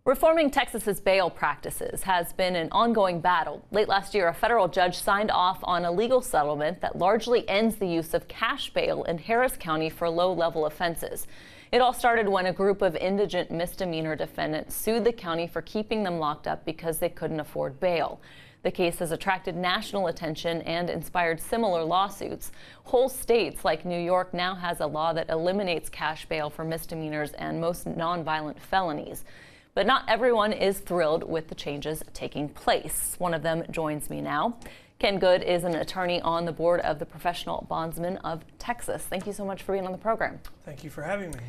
Reforming Texas's bail practices has been an ongoing battle. Late last year, a federal judge signed off on a legal settlement that largely ends the use of cash bail in Harris County for low-level offenses. It all started when a group of indigent misdemeanor defendants sued the county for keeping them locked up because they couldn't afford bail. The case has attracted national attention and inspired similar lawsuits. Whole states like New York now has a law that eliminates cash bail for misdemeanors and most nonviolent felonies. But not everyone is thrilled with the changes taking place. One of them joins me now. Ken Good is an attorney on the board of the Professional Bondsmen of Texas. Thank you so much for being on the program. Thank you for having me.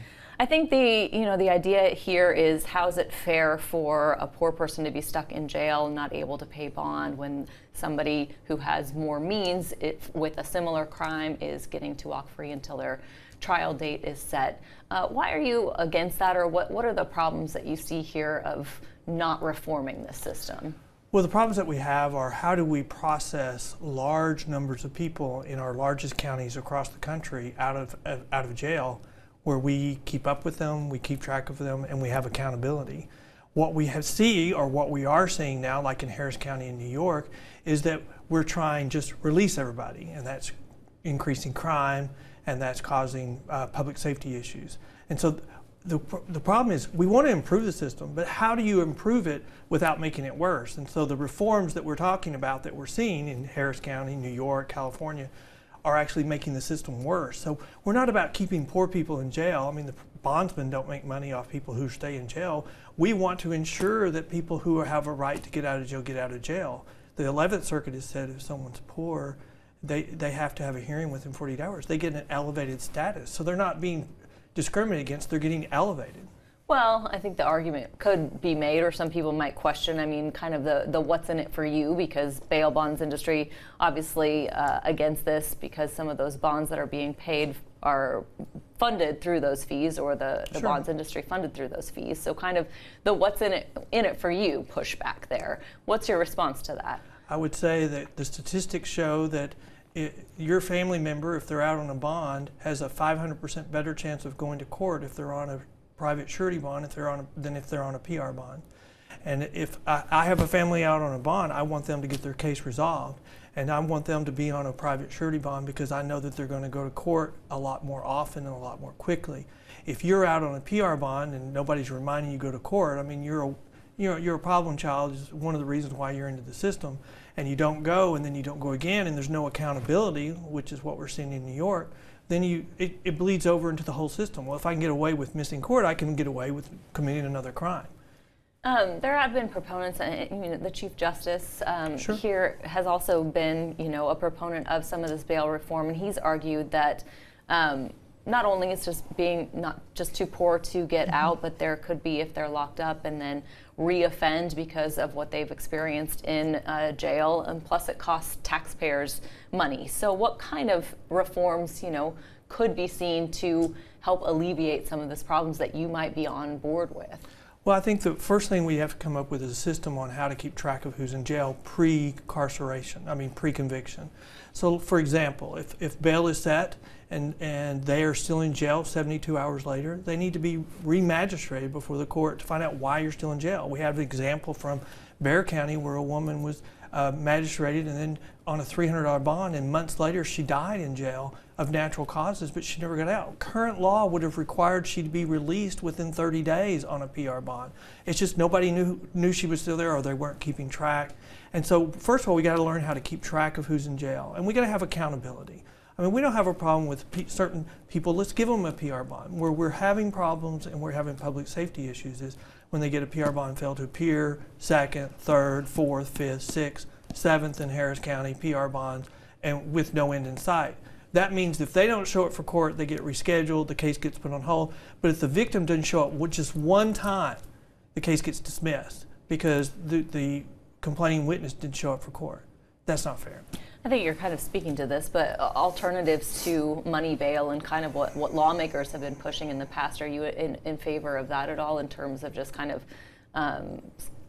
I think the idea here is, how is it fair for a poor person to be stuck in jail and not able to pay bond when somebody who has more means with a similar crime is getting to walk free until their trial date is set? Why are you against that, or what are the problems that you see here of not reforming this system? Well, the problems that we have are, how do we process large numbers of people in our largest counties across the country out of jail, where we keep up with them, we keep track of them, and we have accountability. What we are seeing now, like in Harris County in New York, is that we're trying just release everybody, and that's increasing crime, and that's causing public safety issues. And so the problem is, we want to improve the system, but how do you improve it without making it worse? And so the reforms that we're talking about, that we're seeing in Harris County, New York, California, are actually making the system worse. So we're not about keeping poor people in jail. I mean, the bondsmen don't make money off people who stay in jail. We want to ensure that people who have a right to get out of jail get out of jail. The 11th Circuit has said if someone's poor, they have to have a hearing within 48 hours. They get an elevated status. So they're not being discriminated against, they're getting elevated. Well, I think the argument could be made, or some people might question, kind of the what's in it for you, because bail bonds industry obviously against this, because some of those bonds that are being paid are funded through those fees, or the Sure. bonds industry funded through those fees. So kind of the what's in it for you pushback there. What's your response to that? I would say that the statistics show that your family member, if they're out on a bond, has a 500% better chance of going to court if they're on a private surety bond than if they're on a PR bond. And if I have a family out on a bond, I want them to get their case resolved, and I want them to be on a private surety bond because I know that they're going to go to court a lot more often and a lot more quickly. If you're out on a PR bond and nobody's reminding you to go to court, you're a problem child is one of the reasons why you're into the system, and you don't go, and then you don't go again, and there's no accountability, which is what we're seeing in New York. Then it bleeds over into the whole system. Well, if I can get away with missing court, I can get away with committing another crime. There have been proponents, the Chief Justice Sure. here has also been, a proponent of some of this bail reform, and he's argued that not only it's just being not just too poor to get out, but there could be, if they're locked up and then reoffend because of what they've experienced in jail, and plus it costs taxpayers money. So what kind of reforms, could be seen to help alleviate some of these problems that you might be on board with? Well, I think the first thing we have to come up with is a system on how to keep track of who's in jail pre-conviction. So, for example, if bail is set and they are still in jail 72 hours later, they need to be re-magistrated before the court to find out why you're still in jail. We have an example from Bexar County where a woman was magistrated and then on a $300 bond, and months later she died in jail of natural causes, but she never got out. Current law would have required she to be released within 30 days on a PR bond. It's just nobody knew she was still there, or they weren't keeping track. And so first of all, we got to learn how to keep track of who's in jail, and we got to have accountability. We don't have a problem with certain people. Let's give them a PR bond. Where we're having problems and we're having public safety issues is when they get a PR bond, fail to appear, 2nd, 3rd, 4th, 5th, 6th, 7th in Harris County, PR bonds, and with no end in sight. That means if they don't show up for court, they get rescheduled, the case gets put on hold. But if the victim doesn't show up just one time, the case gets dismissed because the complaining witness didn't show up for court. That's not fair. I think you're kind of speaking to this, but alternatives to money bail and kind of what lawmakers have been pushing in the past, are you in favor of that at all, in terms of just kind of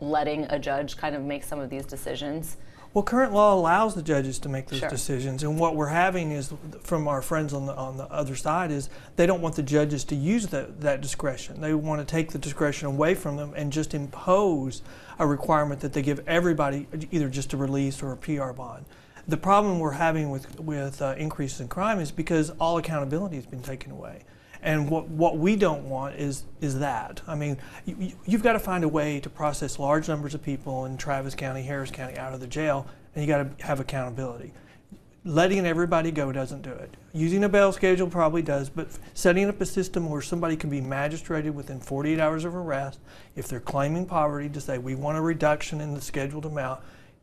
letting a judge kind of make some of these decisions? Well, current law allows the judges to make those Sure. decisions, and what we're having is, from our friends on the other side, is they don't want the judges to use that discretion. They want to take the discretion away from them and just impose a requirement that they give everybody either just a release or a PR bond. The problem we're having with increases in crime is because all accountability has been taken away. And what we don't want is that. I mean, you've got to find a way to process large numbers of people in Travis County, Harris County out of the jail, and you got to have accountability. Letting everybody go doesn't do it. Using a bail schedule probably does, but setting up a system where somebody can be magistrated within 48 hours of arrest, if they're claiming poverty, to say we want a reduction in the scheduled amount,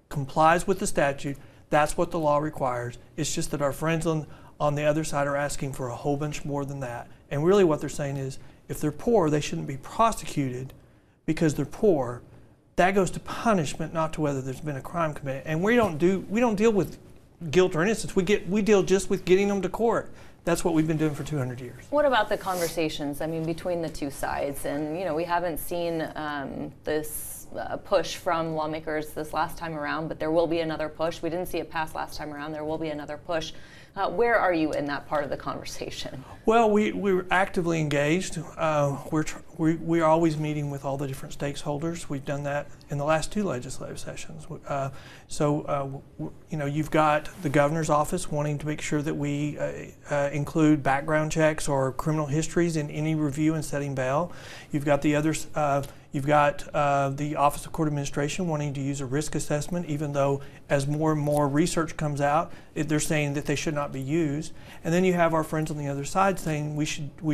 complies with the statute. That's what the law requires. It's just that our friends on the other side are asking for a whole bunch more than that. And really what they're saying is, if they're poor, they shouldn't be prosecuted because they're poor. That goes to punishment, not to whether there's been a crime committed. And we don't deal with guilt or innocence. We deal just with getting them to court. That's what we've been doing for 200 years. What about the conversations, I mean, between the two sides? And, you know, we haven't seen this push from lawmakers this last time around, but there will be another push. We didn't see it pass last time around. There will be another push. Where are you in that part of the conversation? Well, we're actively engaged. We're always meeting with all the different stakeholders. We've done that in the last 2 legislative sessions. You know, you've got the governor's office wanting to make sure that we include background checks or criminal histories in any review and setting bail. You've got the others. You've got the Office of Court Administration wanting to use a risk assessment, even though as more and more research comes out, they're saying that they should not be used. And then you have our friends on the other side saying we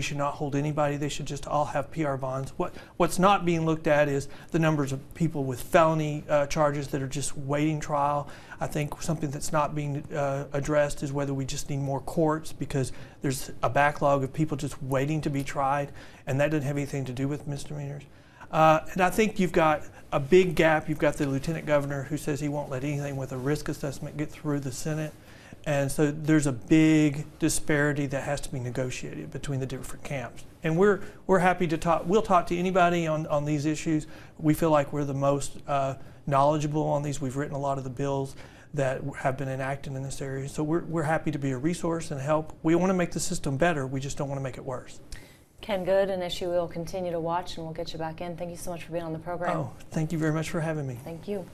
should not hold anybody. They should just all have PR bonds. What's not being looked at is the numbers of people with felony charges that are just waiting trial. I think something that's not being addressed is whether we just need more courts, because there's a backlog of people just waiting to be tried, and that doesn't have anything to do with misdemeanors. And I think you've got a big gap. You've got the lieutenant governor who says he won't let anything with a risk assessment get through the Senate. And so there's a big disparity that has to be negotiated between the different camps. And we're happy to talk. We'll talk to anybody on these issues. We feel like we're the most knowledgeable on these. We've written a lot of the bills that have been enacted in this area. So we're happy to be a resource and help. We want to make the system better. We just don't want to make it worse. Ken, good, an issue we'll continue to watch, and we'll get you back in. Thank you so much for being on the program. Oh, thank you very much for having me. Thank you.